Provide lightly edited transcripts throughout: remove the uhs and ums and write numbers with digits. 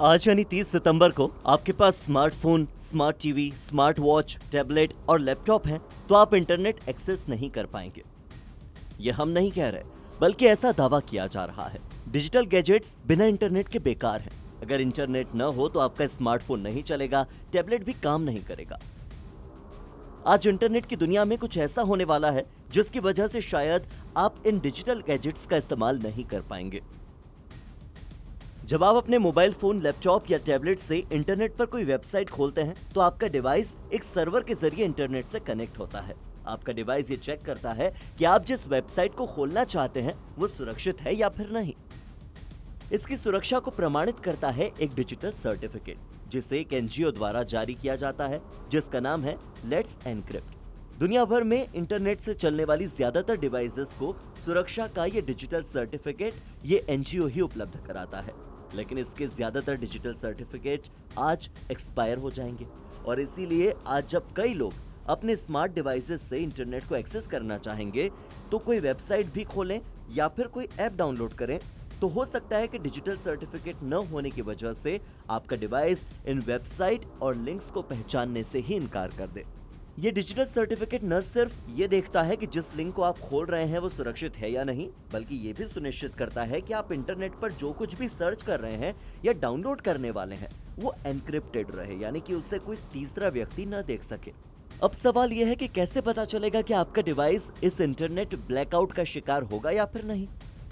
आज यानी 30 सितंबर को आपके पास smartphone, smart TV, smart watch, tablet और लैपटॉप हैं, तो आप इंटरनेट एक्सेस नहीं कर पाएंगे। ये हम नहीं कह रहे, बल्कि ऐसा दावा किया जा रहा है। डिजिटल गैजेट्स बिना इंटरनेट के बेकार हैं। अगर इंटरनेट न हो तो आपका स्मार्टफोन नहीं चलेगा, टैबलेट भी काम नहीं करेगा। आज इंटरनेट की दुनिया में कुछ ऐसा होने वाला है जिसकी वजह से शायद आप इन डिजिटल गैजेट्स का इस्तेमाल नहीं कर पाएंगे। जब आप अपने मोबाइल फोन, लैपटॉप या टैबलेट से इंटरनेट पर कोई वेबसाइट खोलते हैं तो आपका डिवाइस एक सर्वर के जरिए इंटरनेट से कनेक्ट होता है। आपका डिवाइस ये चेक करता है कि आप जिस वेबसाइट को खोलना चाहते हैं वो सुरक्षित है या फिर नहीं। इसकी सुरक्षा को प्रमाणित करता है एक डिजिटल सर्टिफिकेट, जिसे एक एनजीओ द्वारा जारी किया जाता है, जिसका नाम है लेट्स एनक्रिप्ट। दुनिया भर में इंटरनेट से चलने वाली ज्यादातर डिवाइसेस को सुरक्षा का ये डिजिटल सर्टिफिकेट ये एनजीओ ही उपलब्ध कराता है। लेकिन इसके ज्यादातर डिजिटल सर्टिफिकेट आज एक्सपायर हो जाएंगे और इसीलिए आज जब कई लोग अपने स्मार्ट डिवाइसेस से इंटरनेट को एक्सेस करना चाहेंगे तो कोई वेबसाइट भी खोलें या फिर कोई ऐप डाउनलोड करें तो हो सकता है कि डिजिटल सर्टिफिकेट न होने की वजह से आपका डिवाइस इन वेबसाइट और लिंक्स को पहचानने से ही इनकार कर दे। ये डिजिटल सर्टिफिकेट न सिर्फ ये देखता है कि जिस लिंक को आप खोल रहे हैं वो सुरक्षित है या नहीं, बल्कि ये भी सुनिश्चित करता है कि आप इंटरनेट पर जो कुछ भी सर्च कर रहे हैं या डाउनलोड करने वाले हैं वो एनक्रिप्टेड रहे, यानी कि उसे कोई तीसरा व्यक्ति न देख सके। अब सवाल यह है कि कैसे पता चलेगा कि आपका डिवाइस इस इंटरनेट ब्लैकआउट का शिकार होगा या फिर नहीं।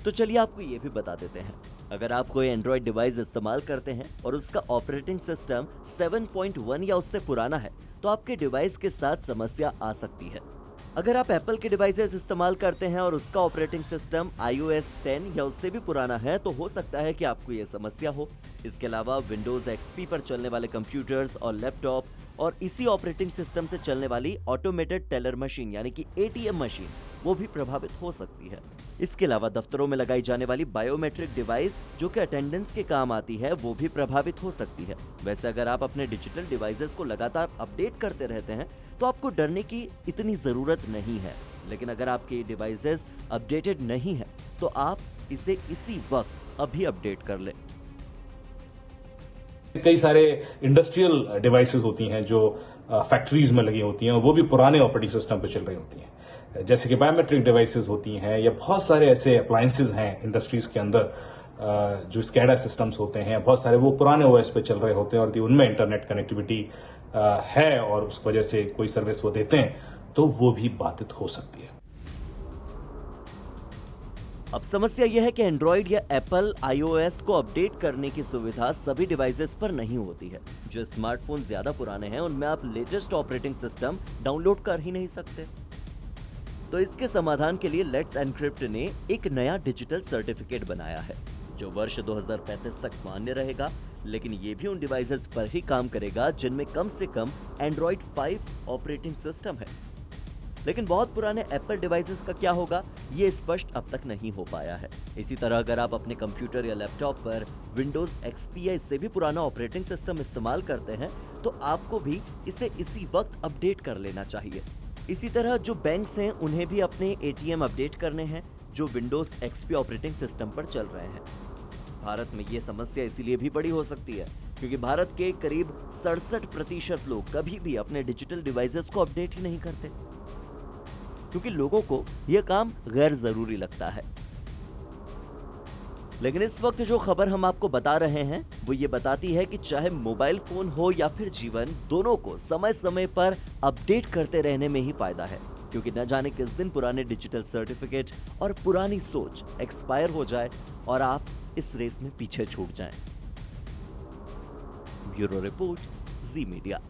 तो चलिए आपको ये भी बता देते हैं। अगर आप कोई एंड्रॉइड डिवाइस इस्तेमाल करते हैं और उसका ऑपरेटिंग सिस्टम 7.1 या उससे पुराना है तो आपके डिवाइस के साथ समस्या आ सकती है। अगर आप एप्पल के डिवाइसेस इस्तेमाल करते हैं और उसका ऑपरेटिंग सिस्टम iOS 10 या उससे भी पुराना है तो हो सकता है कि आपको ये समस्या हो। इसके अलावा विंडोज XP पर चलने वाले कंप्यूटर्स और लैपटॉप और इसी ऑपरेटिंग सिस्टम से चलने वाली ऑटोमेटेड टेलर मशीन यानी कि ATM मशीन वो भी प्रभावित हो सकती है। इसके अलावा दफ्तरों में लगाई जाने वाली बायोमेट्रिक डिवाइस जो कि अटेंडेंस के काम आती है वो भी प्रभावित हो सकती है। वैसे अगर आप अपने डिजिटल डिवाइसेस को लगातार अपडेट करते रहते हैं तो आपको डरने की इतनी जरूरत नहीं है, लेकिन अगर आपके डिवाइसेस अपडेटेड नहीं है तो आप इसे इसी वक्त अभी अपडेट कर लें। कई सारे इंडस्ट्रियल डिवाइसेस होती हैं जो फैक्ट्रीज में लगी होती हैं और वो भी पुराने ऑपरेटिंग सिस्टम पर चल रही होती हैं, जैसे कि बायोमेट्रिक डिवाइसेस होती हैं या बहुत सारे ऐसे अप्लायंसेज हैं इंडस्ट्रीज के अंदर जो स्कैडा सिस्टम्स होते हैं, बहुत सारे वो पुराने ओएस पे चल रहे होते हैं और उनमें इंटरनेट कनेक्टिविटी है और उस वजह से कोई सर्विस वो देते हैं तो वो भी बाधित हो सकती है। अब समस्या यह है कि एंड्रॉइड या एप्पल iOS को अपडेट करने की सुविधा सभी डिवाइसेस पर नहीं होती है। जो स्मार्टफोन ज्यादा पुराने हैं उनमें आप लेटेस्ट ऑपरेटिंग सिस्टम डाउनलोड कर ही नहीं सकते। तो इसके समाधान के लिए लेट्स एनक्रिप्ट ने एक नया डिजिटल सर्टिफिकेट बनाया है जो वर्ष 2035 तक मान्य रहेगा, लेकिन ये भी उन डिवाइसेस पर ही काम करेगा जिनमें कम से कम एंड्रॉइड 5 ऑपरेटिंग सिस्टम है। लेकिन बहुत पुराने एप्पल डिवाइसेस का क्या होगा ये स्पष्ट अब तक नहीं हो पाया है। इसी तरह अगर आप अपने कंप्यूटर या लैपटॉप पर विंडोज XP या इससे भी पुराना ऑपरेटिंग सिस्टम इस्तेमाल करते हैं तो आपको भी इसे इसी वक्त अपडेट कर लेना चाहिए। इसी तरह जो बैंक्स हैं उन्हें भी अपने ATM अपडेट करने हैं जो विंडोज XP ऑपरेटिंग सिस्टम पर चल रहे हैं। भारत में ये समस्या इसीलिए भी बड़ी हो सकती है क्योंकि भारत के करीब 67% लोग कभी भी अपने डिजिटल डिवाइसेस को अपडेट ही नहीं करते, क्योंकि लोगों को यह काम गैर जरूरी लगता है। लेकिन इस वक्त जो खबर हम आपको बता रहे हैं वो ये बताती है कि चाहे मोबाइल फोन हो या फिर जीवन, दोनों को समय समय पर अपडेट करते रहने में ही फायदा है, क्योंकि न जाने किस दिन पुराने डिजिटल सर्टिफिकेट और पुरानी सोच एक्सपायर हो जाए और आप इस रेस में पीछे छूट जाएं। ब्यूरो रिपोर्ट, जी मीडिया।